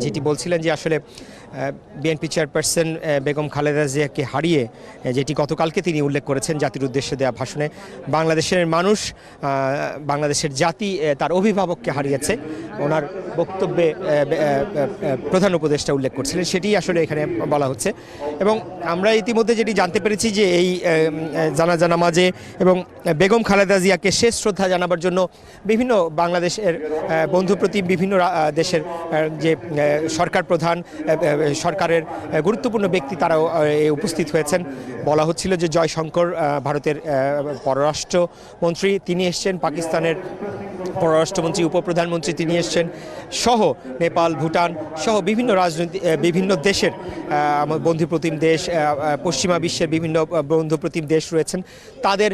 যেটি বলছিলেন যে আসলে বিএনপি চেয়ারপারসন বেগম খালেদা জিয়াকে হারিয়ে যেটি গতকালকে তিনি উল্লেখ করেছেন জাতির উদ্দেশ্যে দেওয়া ভাষণে, বাংলাদেশের মানুষ, বাংলাদেশের জাতি তার অভিভাবককে হারিয়েছে। ওনার বক্তব্যে প্রধান উপদেষ্টা উল্লেখ করছিলেন, সেটি আসলে এখানে বলা হচ্ছে। এবং আমরা ইতিমধ্যে যেটি জানতে পেরেছি যে এই জানাজা নামাজে এবং বেগম খালেদা জিয়াকে শেষ শ্রদ্ধা জানাবার জন্য বিভিন্ন বাংলাদেশের বন্ধুপ্রতিম বিভিন্ন দেশের যে সরকার প্রধান, সরকারের গুরুত্বপূর্ণ ব্যক্তি তারাও উপস্থিত হয়েছেন। বলা হচ্ছিল যে জয়শঙ্কর ভারতের পররাষ্ট্রমন্ত্রী তিনি এসছেন, পাকিস্তানের পররাষ্ট্রমন্ত্রী উপপ্রধানমন্ত্রী তিনি এসছেন, সহ নেপাল, ভুটান সহ বিভিন্ন দেশের বন্ধুপ্রতিম দেশ, পশ্চিমা বিশ্বের বিভিন্ন বন্ধুপ্রতিম দেশ রয়েছেন, তাদের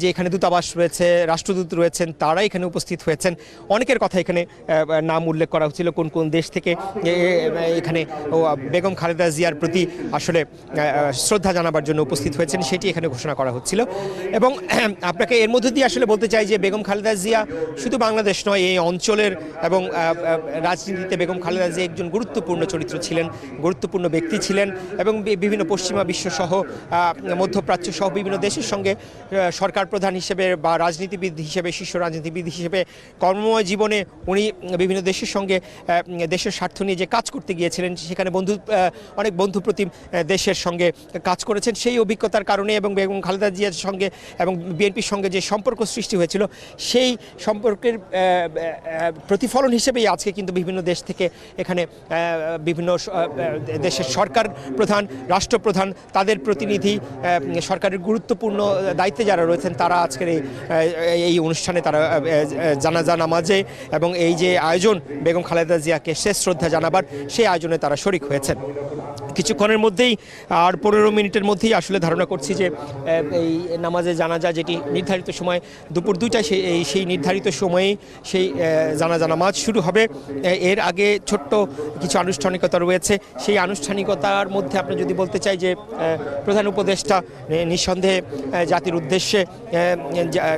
যে এখানে দূতাবাস রয়েছে, রাষ্ট্রদূত রয়েছেন, তারা এখানে উপস্থিত হয়েছেন। অনেকের কথা এখানে নাম উল্লেখ করা হচ্ছিল কোন কোন দেশ থেকে এখানে বেগম খালেদা জিয়ার প্রতি আসলে শ্রদ্ধা জানাবার জন্য উপস্থিত হয়েছেন, সেটি এখানে ঘোষণা করা হচ্ছিল। এবং আপনাকে এর মধ্যে দিয়ে আসলে বলতে চাই যে বেগম খালেদা জিয়া শুধু বাংলাদেশ নয়, এই অঞ্চলের এবং রাজনীতিতে বেগম খালেদা জিয়া একজন গুরুত্বপূর্ণ চরিত্র ছিলেন, গুরুত্বপূর্ণ ব্যক্তি ছিলেন এবং বিভিন্ন পশ্চিমা বিশ্বসহ মধ্যপ্রাচ্য সহ বিভিন্ন দেশের সঙ্গে সরকার প্রধান হিসেবে বা রাজনীতিবিদ হিসেবে, শীর্ষ রাজনীতিবিদ হিসেবে কর্মময় জীবনে উনি বিভিন্ন দেশের সঙ্গে দেশের স্বার্থ নিয়ে যে কাজ করতে গিয়েছিলেন, সেখানে অনেক বন্ধুপ্রতিম দেশের সঙ্গে কাজ করেছেন। সেই অভিজ্ঞতার কারণে এবং বেগম খালেদা জিয়ার সঙ্গে এবং বিএনপির সঙ্গে যে সম্পর্ক সৃষ্টি হয়েছিল, সেই সম্পর্কের প্রতিফলন হিসেবেই আজকে কিন্তু বিভিন্ন দেশ থেকে এখানে বিভিন্ন দেশের সরকার প্রধান, রাষ্ট্রপ্রধান, তাদের প্রতিনিধি, সরকারের গুরুত্বপূর্ণ দায়িত্বে যারা রয়েছেন, তারা আজকের এই অনুষ্ঠানে তারা জানাজা নামাজে এবং এই যে আয়োজন বেগম খালেদা জিয়াকে শেষ শ্রদ্ধা জানাবার, সেই আয়োজনে তারা শরিক হয়েছেন। কিছুক্ষণের মধ্যেই আর 15 মিনিটের মধ্যেই আসলে ধারণা করছি যে এই নামাজে জানাজা যেটি নির্ধারিত সময় দুপুর 2টায় সেই নির্ধারিত সময়েই সেই জানাজা নামাজ শুরু হবে। এর আগে ছোট্ট কিছু আনুষ্ঠানিকতা রয়েছে, সেই আনুষ্ঠানিকতার মধ্যে আপনি যদি বলতে চাই যে প্রধান উপদেষ্টা নিঃসন্দেহে জাতির উদ্দেশ্যে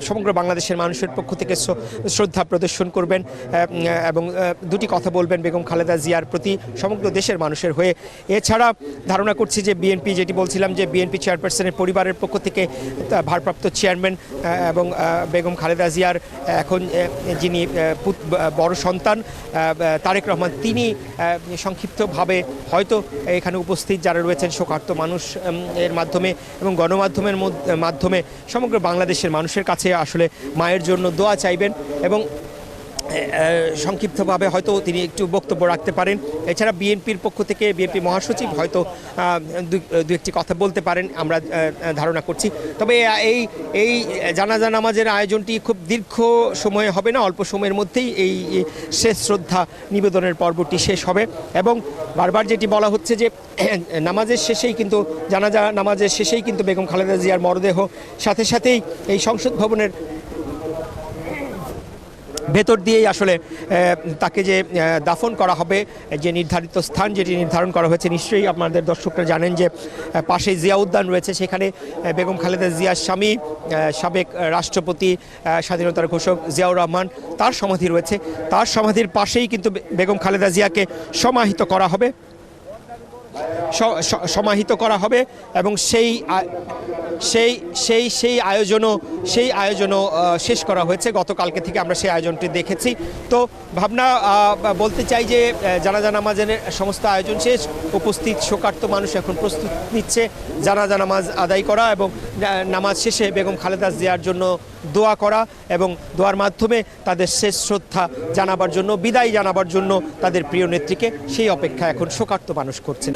সমগ্র বাংলাদেশের মানুষের পক্ষ থেকে শ্রদ্ধা প্রদর্শন করবেন এবং দুটি কথা বলবেন বেগম খালেদা জিয়ার প্রতি সমগ্র দেশের মানুষের হয়ে। এছাড়া ধারণা করছি যে বিএনপি, যেটি বলছিলাম যে বিএনপি চেয়ারপারসনের পরিবারের পক্ষ থেকে ভারপ্রাপ্ত চেয়ারম্যান এবং বেগম খালেদা জিয়ার এখন যিনি বড় সন্তান তারেক রহমান, তিনি সংক্ষিপ্তভাবে হয়তো এখানে উপস্থিত যারা রয়েছেন শোকার্ত মানুষ এর মাধ্যমে এবং গণমাধ্যমের মাধ্যমে সমগ্র বাংলাদেশের মানুষের কাছে আসলে মায়ের জন্য দোয়া চাইবেন এবং সংক্ষিপ্তভাবে হয়তো তিনি একটু বক্তব্য রাখতে পারেন। এছাড়া বিএনপির পক্ষ থেকে বিএনপি মহাসচিব হয়তো দু একটি কথা বলতে পারেন আমরা ধারণা করছি। তবে এই জানাজা নামাজের আয়োজনটি খুব দীর্ঘ সময়ে হবে না, অল্প সময়ের মধ্যেই এই শেষ শ্রদ্ধা নিবেদনের পর্বটি শেষ হবে। এবং বারবার যেটি বলা হচ্ছে যে নামাজের শেষেই কিন্তু জানাজা নামাজের শেষেই কিন্তু বেগম খালেদা জিয়ার মরদেহ সাথে সাথেই এই সংসদ ভবনের ভেতর দিয়েই আসলে তাকে যে দাফন করা হবে, যে নির্ধারিত স্থান যেটি নির্ধারণ করা হয়েছে, নিশ্চয়ই আপনাদের দর্শকরা জানেন যে পাশেই জিয়া উদ্যান রয়েছে, সেখানে বেগম খালেদা জিয়ার স্বামী সাবেক রাষ্ট্রপতি স্বাধীনতার ঘোষক জিয়াউর রহমান, তার সমাধি রয়েছে। তার সমাধির পাশেই কিন্তু বেগম খালেদা জিয়াকে সমাহিত করা হবে এবং সেই আয়োজনও শেষ করা হয়েছে। গতকালকে থেকে আমরা সেই আয়োজনটি দেখেছি। তো ভাবনা বলতে চাই যে জানাজা নামাজের সমস্ত আয়োজন শেষ, উপস্থিত শোকার্ত মানুষ এখন প্রস্তুত নিচ্ছে জানাজা নামাজ আদায় করা এবং নামাজ শেষে বেগম খালেদা জিয়ার জন্য দোয়া করা এবং দোয়ার মাধ্যমে তাদের শেষ শ্রদ্ধা জানাবার জন্য, বিদায় জানাবার জন্য তাদের প্রিয় নেত্রীকে, সেই অপেক্ষা এখন শোকার্ত মানুষ করছেন।